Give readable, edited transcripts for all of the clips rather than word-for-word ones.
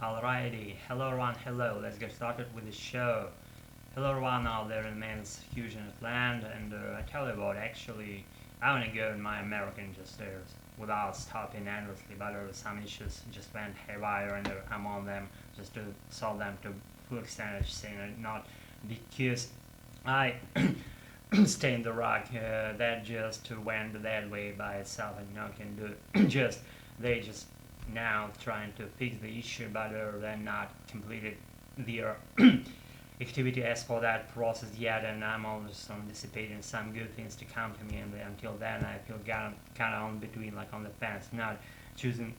Alrighty, hello everyone, hello, let's get started with the show. Hello everyone out there in man's fusion of land, and I tell you what, actually, I want to go in my American just without stopping endlessly, but some issues just went haywire and I'm on them just to solve them to full extent, I should say, not because I stay in the rock, that just went that way by itself and no can do just they just now trying to fix the issue better than not completed their activity as for that process yet, and I'm always anticipating some good things to come to me, and until then I feel kind of on between, like on the fence, not choosing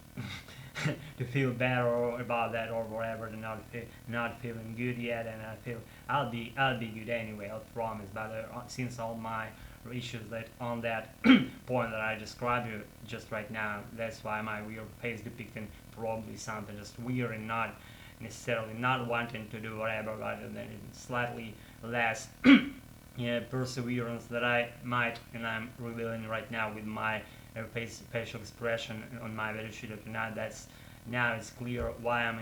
to feel better about that or whatever, to not feeling good yet, and I feel I'll be good anyway, I'll promise. But since all my issues that on that point that I described you just right now, that's why my weird face depicting probably something just weird and not necessarily not wanting to do whatever, rather than slightly less yeah, perseverance that I might, and I'm revealing right now with my facial expression on my video sheet of tonight. That's now it's clear why I'm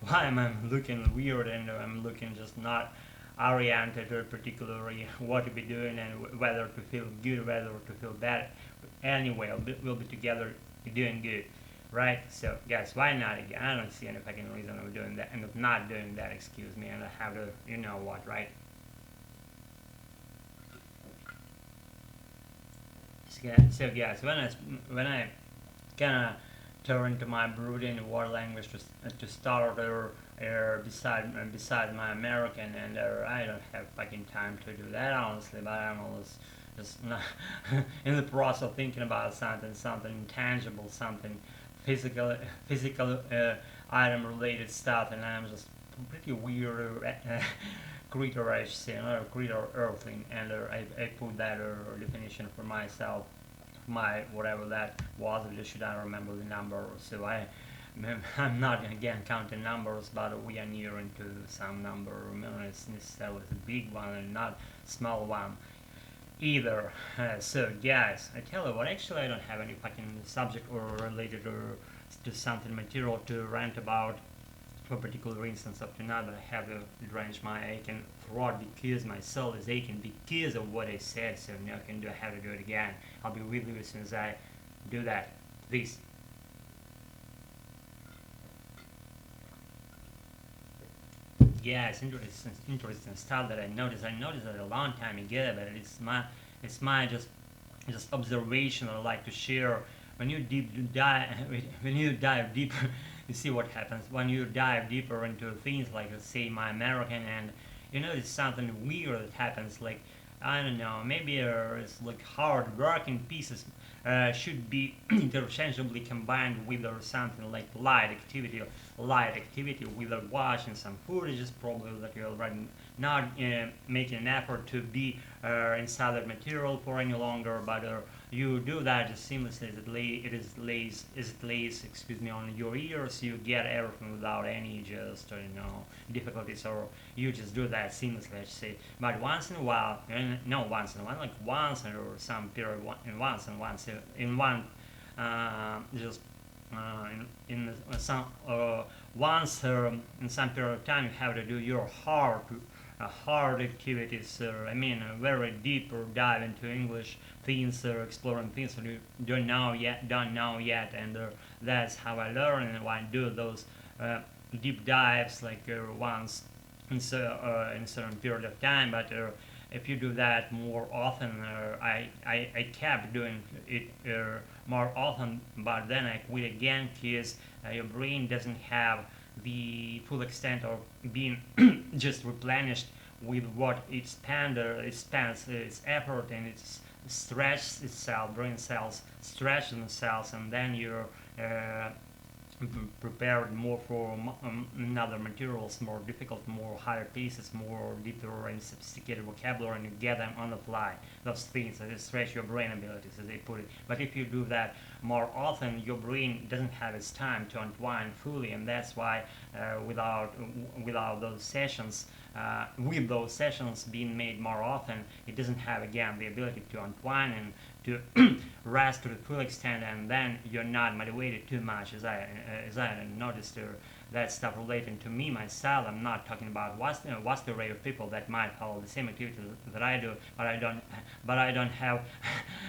why I'm looking weird, and I'm looking just not oriented or particularly what to be doing and whether to feel good, whether to feel bad. Anyway, we'll be together doing good, right? So guys, why not again? I don't see any fucking reason of doing that and of not doing that, excuse me, and I have to, you know what, right? So guys, when I kind of turn to my brooding war language to start beside my American, and I don't have fucking time to do that honestly, but I'm always just not in the process of thinking about something intangible, something physical item related stuff, and I'm just pretty weird creature, I should say, not a creature earthling, and I put that definition for myself, my whatever that was, I should I remember the number, so I'm not again counting numbers, but we are near into some number. It's necessarily a big one and not small one either. So guys, I tell you what, actually I don't have any fucking subject or related or to something material to rant about for a particular instance up to now, but I have to drench my aching throat because my soul is aching because of what I said, so now I have to do it again. I'll be with you as soon as I do that. Peace. Yeah, it's interesting stuff that I noticed. I noticed that a long time ago, but it's my just observation I like to share. When you dive when you dive deeper, you see what happens when you dive deeper into things like, let's say, my American, and you notice something weird that happens. Like, I don't know, maybe it's like hard working pieces should be interchangeably combined with or something like light activity with watching some footages, probably that you're already not making an effort to be inside that material for any longer, but you do that just seamlessly as it lays, excuse me, on your ears. You get everything without any just difficulties, or you just do that seamlessly, I should say. But once in a while, no, once in a while, like once or some period, in one just in some once in some period of time, you have to do your hard activities. I mean, a very deep or dive into English things, exploring things that you don't know yet, and that's how I learn, and I do those deep dives like once in certain period of time. But if you do that more often, I kept doing it more often, but then I quit again because your brain doesn't have the full extent of being just replenished with what it spends its effort, and it's stretches itself, brain cells stretch themselves, and then you're prepared more for another materials, more difficult, more higher pieces, more deeper and sophisticated vocabulary, and you get them on the fly. Those things that stretch your brain abilities, as they put it. But if you do that more often, your brain doesn't have its time to unwind fully, and that's why without those sessions, with those sessions being made more often, it doesn't have again the ability to unwind and to rest to the full extent, and then you're not motivated too much. As I noticed that stuff relating to me myself. I'm not talking about vast array of people that might follow the same activities that I do, but I don't have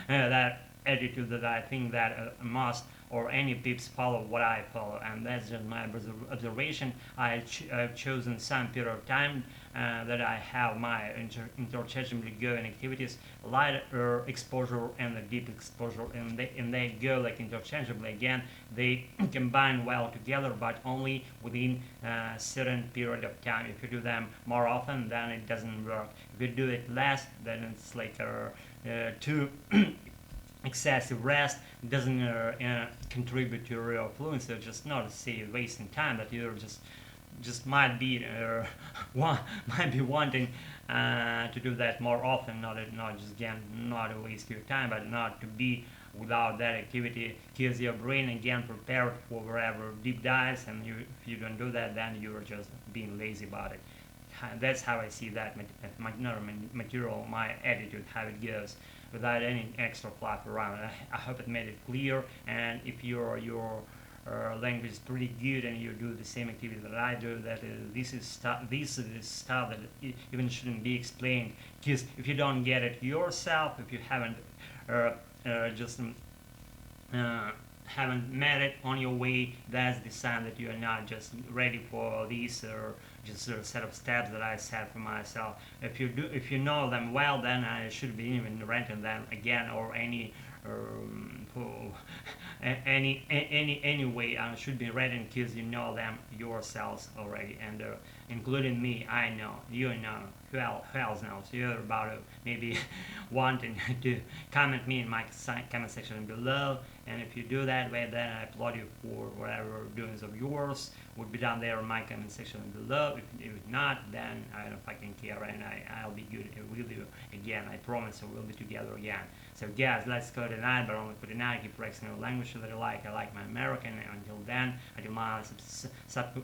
that attitude that I think that must or any peeps follow what I follow, and that's just my observation. I've chosen some period of time that I have my interchangeably going activities, light exposure and the deep exposure, and they go like interchangeably again. They combine well together, but only within a certain period of time. If you do them more often, then it doesn't work. If you do it less, then it's like too excessive rest doesn't contribute to real fluency. So just not say wasting time, but you're just might be might be wanting to do that more often. Not just again not to waste your time, but not to be without that activity, because your brain again prepared for wherever deep dives, and if you don't do that, then you're just being lazy about it. That's how I see that material, my attitude, how it goes, without any extra fluff around. I hope it made it clear, and if your language is pretty good and you do the same activity that I do, that this is stuff that even shouldn't be explained, because if you don't get it yourself, if you haven't just haven't met it on your way, that's the sign that you are not just ready for these just a set of steps that I set for myself. If you know them well, then I should be even renting them again, or any way I should be renting, because you know them yourselves already, and including me, I know, you know, who else knows? You're about to maybe wanting to comment me in my comment section below, and if you do that way, then I applaud you for whatever doings of yours would be down there in my comment section below. If not, then I don't fucking care, and I'll be good with you again. I promise we'll be together again. So guys, let's go tonight, but only for tonight. Keep practicing the language that I like. I like my American. Until then, until my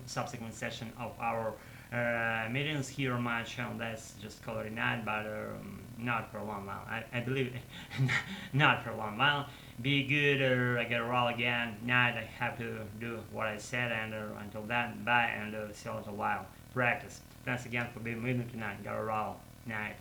subsequent session of our meetings here on my channel, that's just call it a night, but not for a long while. I believe not for a long while. Be good, I gotta roll again. Night, I have to do what I said, and until then, bye, and see you in a while. Practice. Thanks again for being with me tonight. Gotta roll. Night.